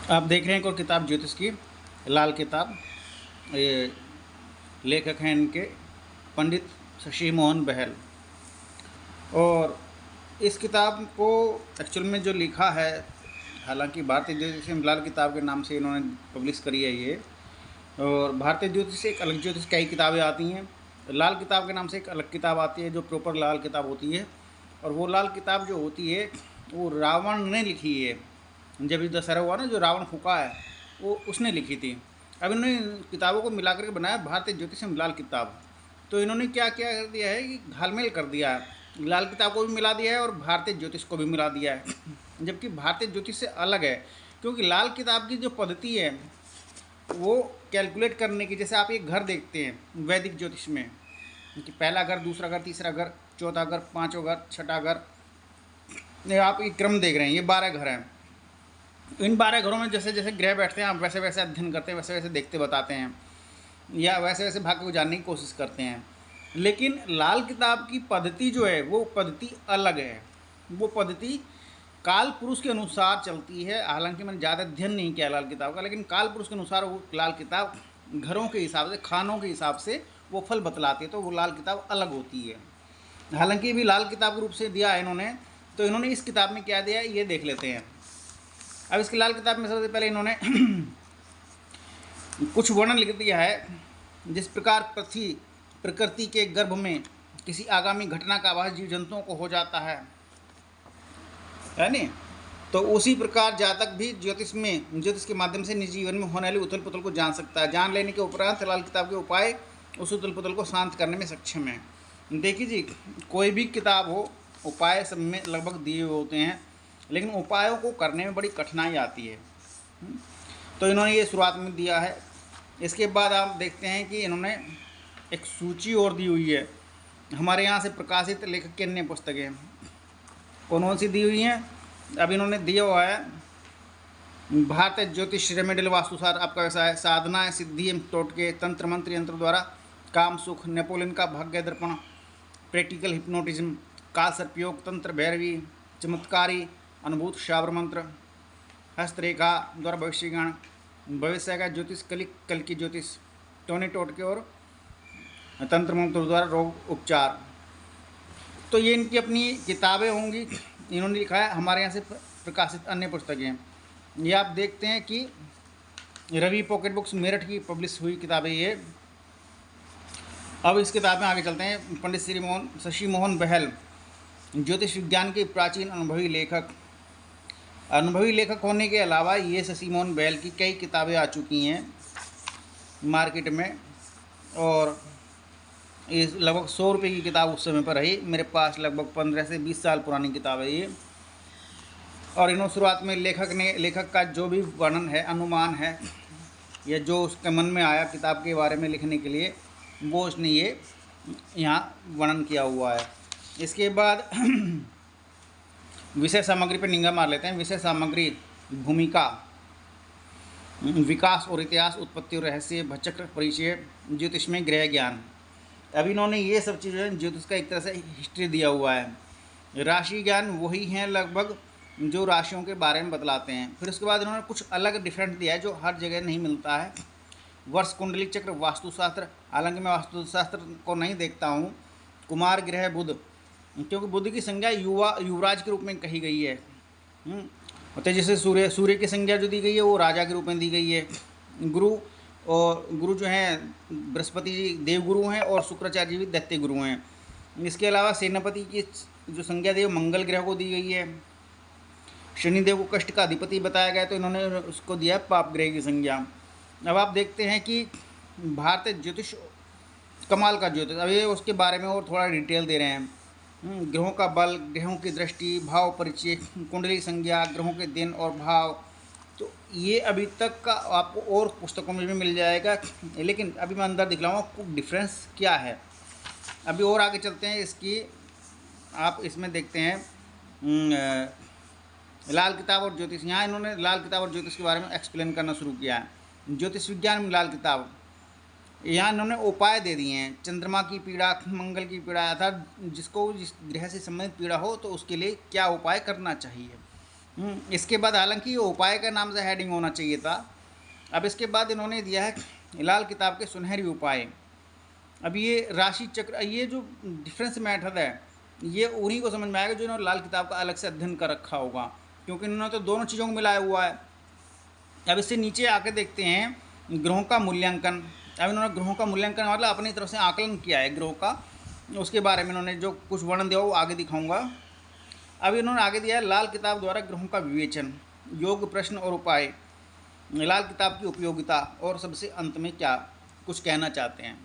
आप देख रहे हैं कोई किताब ज्योतिष की, लाल किताब। ये लेखक हैं इनके पंडित शशि मोहन बहल। और इस किताब को एक्चुअल में जो लिखा है, हालांकि भारतीय ज्योतिष लाल किताब के नाम से इन्होंने पब्लिश करी है ये। और भारतीय ज्योतिष से एक अलग ज्योतिष कई किताबें आती हैं। लाल किताब के नाम से एक अलग किताब आती है जो प्रॉपर लाल किताब होती है। और वो लाल किताब जो होती है वो रावण ने लिखी है। जब ये दशहरा हुआ ना, जो रावण फूका है वो उसने लिखी थी। अब इन्होंने इन किताबों को मिला करके बनाया भारतीय ज्योतिषम लाल किताब। तो इन्होंने क्या क्या कर दिया है कि घालमेल कर दिया है, लाल किताब को भी मिला दिया है और भारतीय ज्योतिष को भी मिला दिया है। जबकि भारतीय ज्योतिष से अलग है, क्योंकि लाल किताब की जो पद्धति है वो कैलकुलेट करने की, जैसे आप एक घर देखते हैं वैदिक ज्योतिष में कि पहला घर, दूसरा घर, तीसरा घर, चौथा घर, पाँचवा घर, छठा घर, ये आप एक क्रम देख रहे हैं, ये 12 घर हैं। इन 12 घरों में जैसे जैसे ग्रह बैठते हैं आप वैसे वैसे अध्ययन करते हैं, वैसे वैसे देखते बताते हैं, या वैसे वैसे भाग्य को जानने की कोशिश करते हैं। लेकिन लाल किताब की पद्धति जो है वो पद्धति अलग है। वो पद्धति काल पुरुष के अनुसार चलती है। हालांकि मैंने ज़्यादा अध्ययन नहीं किया लाल किताब का, लेकिन काल पुरुष के अनुसार वो लाल किताब घरों के हिसाब से, खानों के हिसाब से वो फल बतलाती है, तो वो लाल किताब अलग होती है। हालांकि ये भी लाल किताब के रूप से दिया है इन्होंने। तो इन्होंने इस किताब में क्या दिया है ये देख लेते हैं। अब इसकी लाल किताब में सबसे पहले इन्होंने कुछ वर्णन लिख दिया है। जिस प्रकार पृथ्वी प्रकृति के गर्भ में किसी आगामी घटना का आभास जीव जंतुओं को हो जाता है नहीं, तो उसी प्रकार जातक भी ज्योतिष के माध्यम से निज जीवन में होने वाली उथल पुथल को जान सकता है। जान लेने के उपरांत लाल किताब के उपाय उस उथल पुथल को शांत करने में सक्षम है। देखिए जी, कोई भी किताब हो, उपाय सब में लगभग दिए हुए होते हैं, लेकिन उपायों को करने में बड़ी कठिनाई आती है। तो इन्होंने ये शुरुआत में दिया है। इसके बाद आप देखते हैं कि इन्होंने एक सूची और दी हुई है हमारे यहाँ से प्रकाशित लेखक की अन्य पुस्तकें कौन कौन सी दी हुई हैं। अब इन्होंने दिया हुआ है भारतीय ज्योतिष रेमेडियल वास्तुशास्त्र, आपका वैसा है, साधना सिद्धि एवं टोटके, तंत्र मंत्र यंत्र द्वारा काम सुख, नेपोलियन का भाग्य दर्पण, प्रैक्टिकल हिप्नोटिज्म, काल सर्पयोग, तंत्र भैरवी, चमत्कारी अनुभूत शावर मंत्र, हस्तरेखा द्वारा भविष्यज्ञान, भविष्य का ज्योतिष, कल की ज्योतिष, टोने टोटके और तंत्र मंत्र द्वारा रोग उपचार। तो ये इनकी अपनी किताबें होंगी। इन्होंने लिखा है हमारे यहाँ से प्रकाशित अन्य पुस्तकें। ये आप देखते हैं कि रवि पॉकेट बुक्स मेरठ की पब्लिश हुई किताबें ये। अब इस किताब में आगे चलते हैं। पंडित शशि मोहन बहल, ज्योतिष विज्ञान के प्राचीन अनुभवी लेखक। अनुभवी लेखक होने के अलावा ये शशि मोहन बहल की कई किताबें आ चुकी हैं मार्केट में, और ये लगभग 100 रुपये की किताब उस समय पर रही। मेरे पास लगभग 15 से 20 साल पुरानी किताब है ये। और इन्होंने शुरुआत में लेखक का जो भी वर्णन है, अनुमान है, या जो उसके मन में आया किताब के बारे में लिखने के लिए, वो उसने ये यहाँ वर्णन किया हुआ है। इसके बाद विषय सामग्री पर निगाह मार लेते हैं। विषय सामग्री: भूमिका, विकास और इतिहास, उत्पत्ति और रहस्य, भचक्र परिचय, ज्योतिष में ग्रह ज्ञान। अब इन्होंने ये सब चीज़ें ज्योतिष का एक तरह से हिस्ट्री दिया हुआ है। राशि ज्ञान वही हैं लगभग जो राशियों के बारे में बतलाते हैं। फिर उसके बाद इन्होंने कुछ अलग डिफरेंट दिया है जो हर जगह नहीं मिलता है। वर्ष कुंडली चक्र, वास्तुशास्त्र, हालांकि मैं वास्तुशास्त्र को नहीं देखता हूँ। कुमार ग्रह बुध, क्योंकि बुध की संज्ञा युवराज के रूप में कही गई है। तो जैसे सूर्य की संज्ञा जो दी गई है वो राजा के रूप में दी गई है। गुरु जो हैं बृहस्पति जी देवगुरु हैं, और शुक्राचार्य जी भी दैत्य गुरु हैं। इसके अलावा सेनापति की जो संज्ञा दी मंगल ग्रह को दी गई है। शनिदेव को कष्ट का अधिपति बताया गया, तो इन्होंने उसको दिया पाप ग्रह की संज्ञा। अब आप देखते हैं कि भारतीय ज्योतिष कमाल का ज्योतिष, अब ये उसके बारे में और थोड़ा डिटेल दे रहे हैं। ग्रहों का बल, ग्रहों की दृष्टि, भाव परिचय, कुंडली संज्ञा, ग्रहों के दिन और भाव। तो ये अभी तक का आपको और पुस्तकों में भी मिल जाएगा, लेकिन अभी मैं अंदर दिखलाऊँगा कुछ डिफरेंस क्या है। अभी और आगे चलते हैं। इसकी आप इसमें देखते हैं लाल किताब और ज्योतिष। यहाँ इन्होंने लाल किताब और ज्योतिष के बारे में एक्सप्लेन करना शुरू किया है। ज्योतिष विज्ञान में लाल किताब, यहाँ इन्होंने उपाय दे दिए हैं। चंद्रमा की पीड़ा, मंगल की पीड़ा, अर्थात जिस ग्रह से संबंधित पीड़ा हो तो उसके लिए क्या उपाय करना चाहिए। इसके बाद हालांकि उपाय का नाम से हेडिंग होना चाहिए था। अब इसके बाद इन्होंने दिया है लाल किताब के सुनहरी उपाय। अब ये राशि चक्र, ये जो डिफरेंस मेथड है ये उन्हीं को समझ में आएगा जो इन्होंने लाल किताब का अलग से अध्ययन कर रखा होगा, क्योंकि इन्होंने तो दोनों चीज़ों को मिलाया हुआ है। अब इससे नीचे आके देखते हैं ग्रहों का मूल्यांकन। अब इन्होंने ग्रहों का मूल्यांकन मतलब अपनी तरफ से आकलन किया है ग्रहों का, उसके बारे में इन्होंने जो कुछ वर्णन दिया वो आगे दिखाऊंगा। अब इन्होंने आगे दिया है लाल किताब द्वारा ग्रहों का विवेचन, योग प्रश्न और उपाय, लाल किताब की उपयोगिता, और सबसे अंत में क्या कुछ कहना चाहते हैं।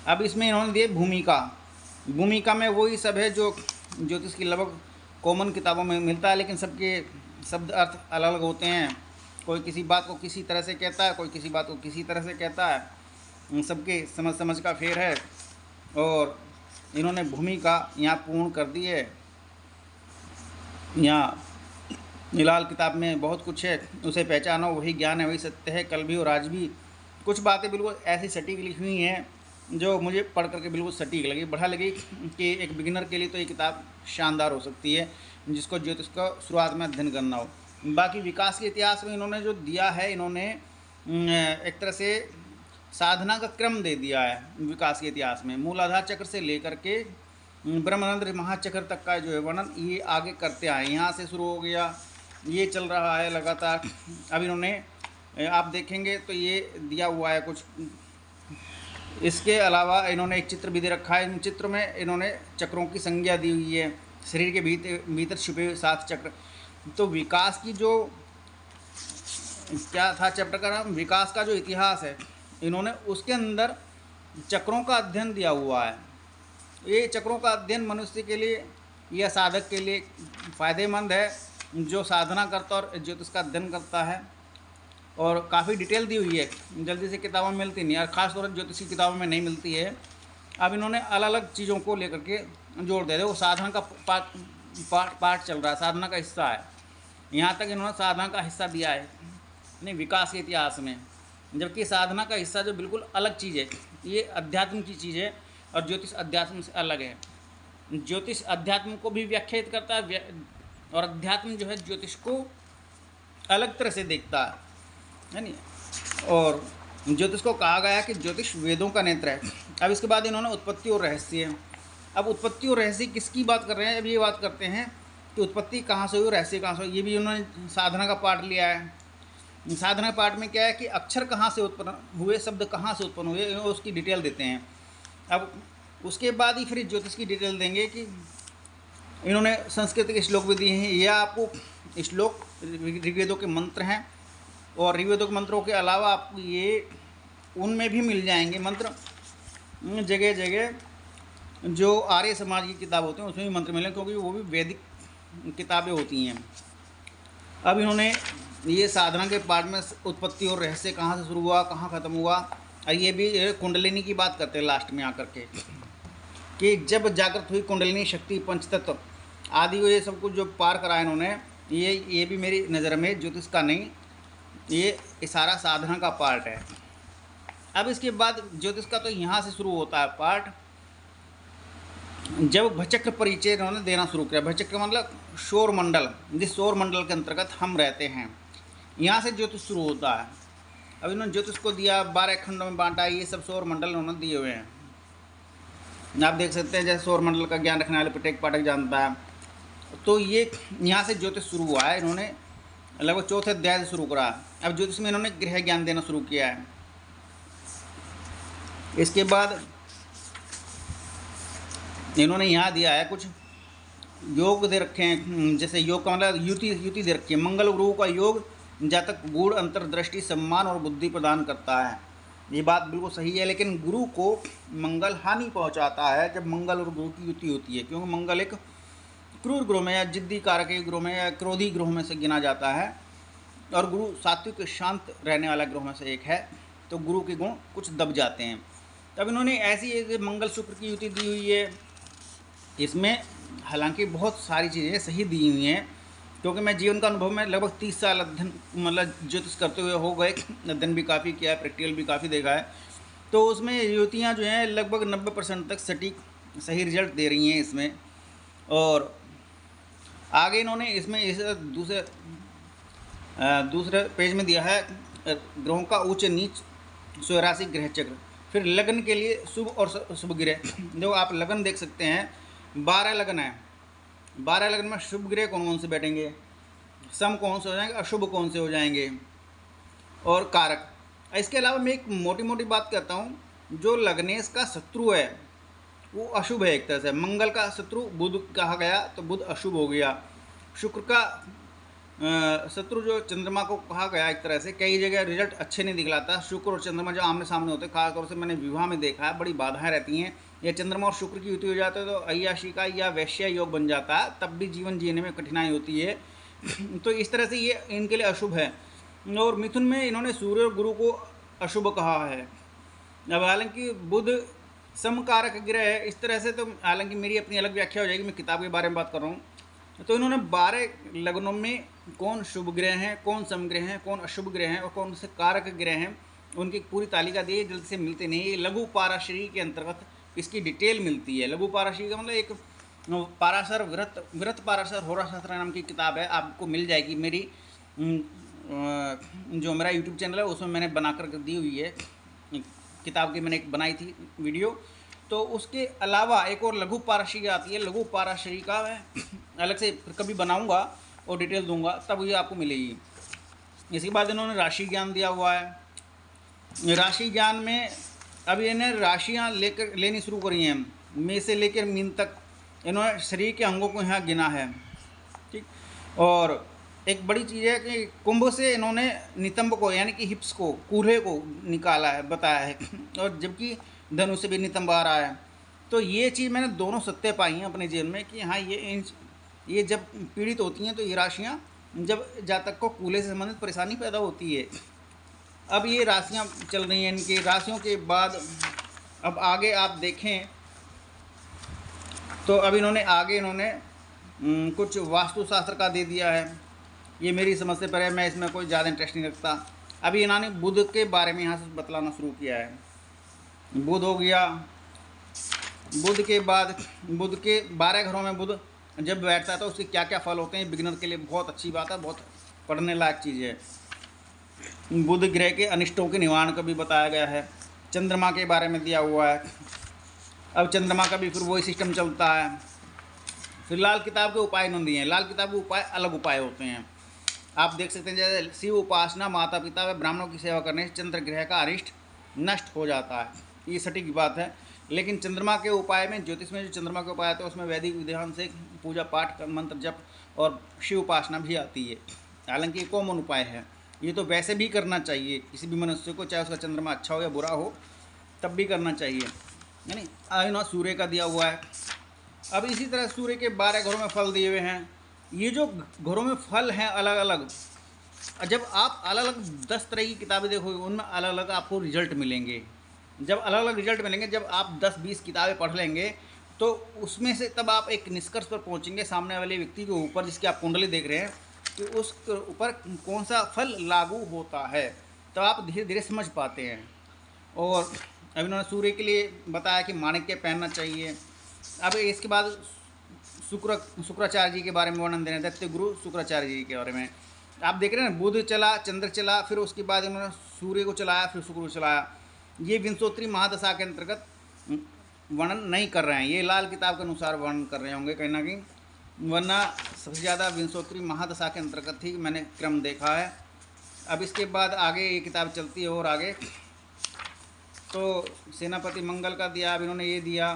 अब इसमें इन्होंने दिए भूमिका। भूमिका में वही सब है जो ज्योतिष की लगभग कॉमन किताबों में मिलता है, लेकिन सबके शब्द अर्थ अलग अलग होते हैं। कोई किसी बात को किसी तरह से कहता है, कोई किसी बात को किसी तरह से कहता है, सबके समझ समझ का फेर है। और इन्होंने भूमिका यहाँ पूर्ण कर दी है। यहाँ लाल किताब में बहुत कुछ है, उसे पहचानो वही ज्ञान है वही सत्य है, कल भी और आज भी। कुछ बातें बिल्कुल ऐसी सटीक लिखी हुई हैं जो मुझे पढ़ करके बिल्कुल सटीक लगी, बढ़िया लगी कि एक बिगिनर के लिए तो ये किताब शानदार हो सकती है जिसको ज्योतिष का शुरुआत में अध्ययन करना हो। बाकी विकास के इतिहास में इन्होंने जो दिया है, इन्होंने एक तरह से साधना का क्रम दे दिया है विकास के इतिहास में। मूलाधार चक्र से लेकर के ब्रह्मानंद महाचक्र तक का जो है वर्णन ये आगे करते आए। यहाँ से शुरू हो गया, ये चल रहा है लगातार। अब इन्होंने आप देखेंगे तो ये दिया हुआ है कुछ। इसके अलावा इन्होंने एक चित्र भी दे रखा है। इन चित्र में इन्होंने चक्रों की संज्ञा दी हुई है, शरीर के भीतर छुपे हुए 7 चक्र। तो विकास की जो क्या था चैप्टर का नाम, विकास का जो इतिहास है, इन्होंने उसके अंदर चक्रों का अध्ययन दिया हुआ है। ये चक्रों का अध्ययन मनुष्य के लिए या साधक के लिए फ़ायदेमंद है जो साधना करता और ज्योतिष का अध्ययन करता है। और काफ़ी डिटेल दी हुई है, जल्दी से किताबों में मिलती नहीं, और ख़ासतौर पर ज्योतिष की किताबों में नहीं मिलती है। अब इन्होंने अलग अलग चीज़ों को लेकर के जोड़ दे, वो साधना का पार्ट चल रहा है, साधना का हिस्सा है। यहाँ तक इन्होंने साधना का हिस्सा दिया है नहीं विकास के इतिहास में, जबकि साधना का हिस्सा जो बिल्कुल अलग चीज़ है, ये अध्यात्म की चीज़ है और ज्योतिष अध्यात्म से अलग है। ज्योतिष अध्यात्म को भी व्याख्यायित करता है और अध्यात्म जो है ज्योतिष को अलग तरह से देखता है नहीं। और ज्योतिष को कहा गया है कि ज्योतिष वेदों का नेत्र है। अब इसके बाद इन्होंने उत्पत्ति और रहस्य। अब उत्पत्ति और रहस्य किसकी बात कर रहे हैं, अब ये बात करते हैं कि उत्पत्ति कहाँ से हुई, रहस्य कहाँ से हुई। ये भी उन्होंने साधना का पार्ट लिया है। साधना पार्ट में क्या है कि अक्षर कहाँ से उत्पन्न हुए, शब्द कहाँ से उत्पन्न हुए, उसकी डिटेल देते हैं। अब उसके बाद ही फिर ज्योतिष की डिटेल देंगे कि इन्होंने संस्कृत के श्लोक भी दिए हैं। यह आपको श्लोक ऋग्वेदों के मंत्र हैं, और ऋग्वेदों के मंत्रों के अलावा आपको ये उनमें भी मिल जाएंगे मंत्र। जगह जगह जो आर्य समाज की किताब होती हैं उसमें भी मंत्र मिलेंगे, क्योंकि वो भी वैदिक किताबें होती हैं। अब इन्होंने ये साधना के पार्ट में उत्पत्ति और रहस्य कहाँ से शुरू हुआ कहाँ ख़त्म हुआ, और ये भी कुंडलिनी की बात करते हैं लास्ट में आकर के कि जब जागृत हुई कुंडलिनी शक्ति पंचतत्व आदि को ये सब कुछ जो पार कराया इन्होंने, ये भी मेरी नज़र में ज्योतिष का नहीं, ये सारा साधना का पार्ट है। अब इसके बाद ज्योतिष का तो यहाँ से शुरू होता है पार्ट, जब भचक्र परिचय इन्होंने देना शुरू किया। भचक्र मतलब सौर मंडल, जिस सौर मंडल के अंतर्गत हम रहते हैं, यहाँ से ज्योतिष शुरू होता है। अब इन्होंने ज्योतिष को दिया, 12 खंडों में बांटा। ये सब सौर मंडल इन्होंने दिए हुए हैं, आप देख सकते हैं। जैसे सौर मंडल का ज्ञान रखने वाले प्रत्येक पाठक जानता है। तो ये यहाँ से ज्योतिष शुरू हुआ है। इन्होंने लगभग 4थे अध्याय से शुरू करा। अब ज्योतिष में इन्होंने गृह ज्ञान देना शुरू किया है। इसके बाद इन्होंने यहाँ दिया है कुछ योग दे रखे हैं। जैसे योग का मतलब युति दे रखी है। मंगल गुरु का योग जातक गूढ़ अंतर्दृष्टि, सम्मान और बुद्धि प्रदान करता है। ये बात बिल्कुल सही है, लेकिन गुरु को मंगल हानि पहुंचाता है जब मंगल और गुरु की युति होती है, क्योंकि मंगल एक क्रूर ग्रह में या जिद्दी कारक ग्रह में या क्रोधी ग्रह में से गिना जाता है, और गुरु सात्विक शांत रहने वाला ग्रह में से एक है। तो गुरु के गुण कुछ दब जाते हैं। तब इन्होंने ऐसी एक मंगल शुक्र की युति दी हुई है। इसमें हालांकि बहुत सारी चीज़ें सही दी हुई हैं, क्योंकि मैं जीवन का अनुभव में लगभग 30 साल अध्ययन मतलब ज्योतिष करते हुए हो गए, अध्ययन भी काफ़ी किया है, प्रैक्टिकल भी काफ़ी देखा है। तो उसमें युतियाँ जो हैं लगभग 90% तक सटीक सही रिजल्ट दे रही हैं इसमें। और आगे इन्होंने इसमें इस दूसरे पेज में दिया है ग्रहों का उच्च नीच स्वराशि ग्रह चक्र। फिर लग्न के लिए शुभ और शुभ ग्रह, जो आप लग्न देख सकते हैं 12 लग्न है, 12 लग्न में शुभ ग्रह कौन कौन से बैठेंगे, सम कौन से हो जाएंगे, अशुभ कौन से हो जाएंगे, और कारक। इसके अलावा मैं एक मोटी मोटी बात कहता हूँ, जो लग्नेश का शत्रु है वो अशुभ है एक तरह से। मंगल का शत्रु बुध कहा गया तो बुध अशुभ हो गया। शुक्र का शत्रु जो चंद्रमा को कहा गया, एक तरह से कई जगह रिजल्ट अच्छे नहीं दिखलाता। शुक्र और चंद्रमा जो आमने सामने होते हैं, खासतौर से मैंने विवाह में देखा है, बड़ी बाधाएं रहती हैं। या चंद्रमा और शुक्र की युति हो जाते है तो अय्याशी का या वैश्य योग बन जाता है, तब भी जीवन जीने में कठिनाई होती है। तो इस तरह से ये इनके लिए अशुभ है। और मिथुन में इन्होंने सूर्य और गुरु को अशुभ कहा है। अब हालांकि बुध समकारक ग्रह है, इस तरह से तो हालांकि मेरी अपनी अलग व्याख्या हो जाएगी, मैं किताब के बारे में बात कर रहा हूँ। तो इन्होंने 12 लग्नों में कौन शुभ ग्रह हैं, कौन समग्रह हैं, कौन अशुभ ग्रह हैं और कौन से कारक ग्रह हैं, उनकी पूरी तालिका दी है। जल्दी से मिलते नहीं, ये लघु पाराशरी के अंतर्गत इसकी डिटेल मिलती है। लघु पाराशरी का मतलब एक पाराशर व्रत पाराशर होराशास्त्र नाम की किताब है, आपको मिल जाएगी। मेरी जो मेरा यूट्यूब चैनल है उसमें मैंने बना कर दी हुई है किताब की, मैंने एक बनाई थी वीडियो। तो उसके अलावा एक और लघु पाराशरी आती है, लघु पाराशरी का मैं अलग से कभी बनाऊंगा और डिटेल दूंगा, तब ये आपको मिलेगी। इसके बाद इन्होंने राशि ज्ञान दिया हुआ है। राशि ज्ञान में अब इन्हें राशियाँ लेनी शुरू करी हैं, मे से लेकर मीन तक इन्होंने शरीर के अंगों को यहाँ गिना है, ठीक। और एक बड़ी चीज़ है कि कुंभ से इन्होंने नितंब को यानी कि हिप्स को, कूल्हे को निकाला है, बताया है, और जबकि धनु से भी नितंब आ रहा है। तो ये चीज़ मैंने दोनों सत्य पाई हैं अपने जीवन में कि हाँ ये जब पीड़ित होती हैं तो ये राशियाँ, जब जातक को कूल्हे से संबंधित परेशानी पैदा होती है। अब ये राशियाँ चल रही हैं, इनकी राशियों के बाद अब आगे आप देखें तो अब इन्होंने कुछ वास्तुशास्त्र का दे दिया है। ये मेरी समझ से परे, मैं इसमें कोई ज़्यादा इंटरेस्ट नहीं रखता। अभी इन्होंने बुध के बारे में यहाँ से बतलाना शुरू किया है। बुध हो गया, बुध के बाद बुध के 12 घरों में बुध जब बैठता है तो उसके क्या क्या फल होते हैं, बिगिनर के लिए बहुत अच्छी बात है, बहुत पढ़ने लायक चीज़ है। बुध ग्रह के अनिष्टों के निवारण का भी बताया गया है। चंद्रमा के बारे में दिया हुआ है। अब चंद्रमा का भी फिर वही सिस्टम चलता है। फिर लाल किताब के उपाय इन्होंने दिए हैं। लाल किताब के उपाय अलग उपाय होते हैं, आप देख सकते हैं। जैसे शिव उपासना, माता पिता व ब्राह्मणों की सेवा करने से चंद्र ग्रह का अरिष्ट नष्ट हो जाता है, ये सटीक बात है। लेकिन चंद्रमा के उपाय में, ज्योतिष में जो चंद्रमा के उपाय आते हैं उसमें वैदिक विधान से पूजा पाठ, मंत्र जप और शिव उपासना भी आती है। हालांकि ये कॉमन उपाय है, ये तो वैसे भी करना चाहिए किसी भी मनुष्य को, चाहे उसका चंद्रमा अच्छा हो या बुरा हो, तब भी करना चाहिए, यानी आयना सूर्य का दिया हुआ है। अब इसी तरह सूर्य के 12 घरों में फल दिए हुए हैं। ये जो घरों में फल हैं अलग अलग, जब आप अलग अलग 10 तरह की किताबें देखोगे उनमें अलग अलग आपको रिजल्ट मिलेंगे। जब अलग अलग रिजल्ट मिलेंगे, जब आप 10-20 किताबें पढ़ लेंगे तो उसमें से तब आप एक निष्कर्ष पर पहुंचेंगे सामने वाले व्यक्ति के ऊपर, जिसकी आप कुंडली देख रहे हैं, कि उस ऊपर कौन सा फल लागू होता है, तो आप धीरे धीरे समझ पाते हैं। और अब इन्होंने सूर्य के लिए बताया कि माणिक्य पहनना चाहिए। अब इसके बाद शुक्राचार्य जी के बारे में वर्णन देना, दैत्य गुरु शुक्राचार्य जी के बारे में। आप देख रहे हैं बुध चला, चंद्र चला, फिर उसके बाद इन्होंने सूर्य को चलाया, फिर शुक्र को चलाया। ये विंशोत्तरी महादशा के अंतर्गत वर्णन नहीं कर रहे हैं, ये लाल किताब के अनुसार वर्णन कर रहे होंगे कहीं ना कहीं, वरना सबसे ज़्यादा विंशोत्तरी महादशा के अंतर्गत ही मैंने क्रम देखा है। अब इसके बाद आगे ये किताब चलती है और आगे तो सेनापति मंगल का दिया, अब इन्होंने ये दिया।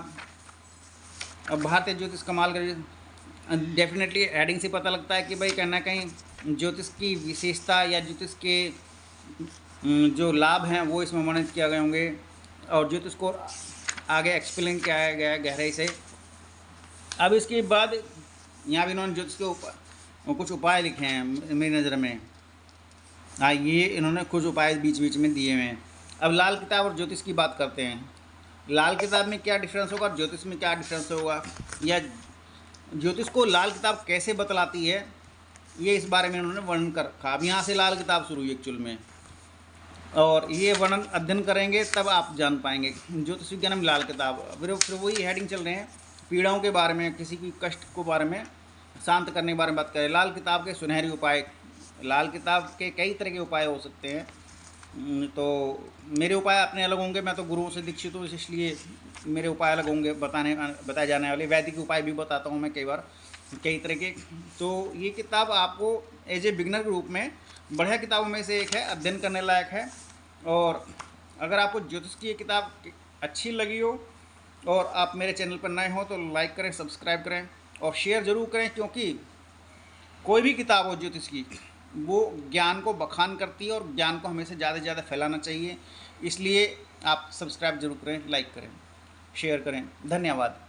अब भारतीय ज्योतिष कमाल का, डेफिनेटली हेडिंग से पता लगता है कि भाई कहीं ना कहीं ज्योतिष की विशेषता या ज्योतिष के जो लाभ हैं वो इसमें वर्णित किए गए होंगे, और ज्योतिष को आगे एक्सप्लेन किया गया है गहराई से। अब इसके बाद यहाँ भी इन्होंने ज्योतिष के ऊपर कुछ उपाय लिखे हैं मेरी नज़र में। हाँ, ये इन्होंने कुछ उपाय बीच बीच में दिए हुए हैं। अब लाल किताब और ज्योतिष की बात करते हैं। लाल किताब में क्या डिफरेंस होगा, ज्योतिष में क्या डिफरेंस होगा, या ज्योतिष को लाल किताब कैसे बतलाती है, ये इस बारे में उन्होंने वर्णन कर रखा। अब यहाँ से लाल किताब शुरू हुई एक्चुअल में, और ये वर्णन अध्ययन करेंगे तब आप जान पाएंगे। ज्योतिष विज्ञान में लाल किताब, फिर वही हेडिंग चल रहे हैं, पीड़ाओं के बारे में, किसी की कष्ट के बारे में शांत करने के बारे में बात करें। लाल किताब के सुनहरी उपाय। लाल किताब के कई तरह के उपाय हो सकते हैं। तो मेरे उपाय अपने अलग होंगे, मैं तो गुरुओं से दीक्षित हूँ, इसलिए मेरे उपाय अलग होंगे बताए जाने वाले। वैदिक उपाय भी बताता हूँ मैं कई बार, कई तरह के। तो ये किताब आपको एज ए बिगनर के रूप में बढ़िया किताबों में से एक है, अध्ययन करने लायक है। और अगर आपको ज्योतिष की ये किताब अच्छी लगी हो और आप मेरे चैनल पर नए हो तो लाइक करें, सब्सक्राइब करें और शेयर ज़रूर करें, क्योंकि कोई भी किताब हो ज्योतिष की वो ज्ञान को बखान करती है और ज्ञान को हमेशा ज़्यादा से ज़्यादा फैलाना चाहिए। इसलिए आप सब्सक्राइब जरूर करें, लाइक करें, शेयर करें। धन्यवाद।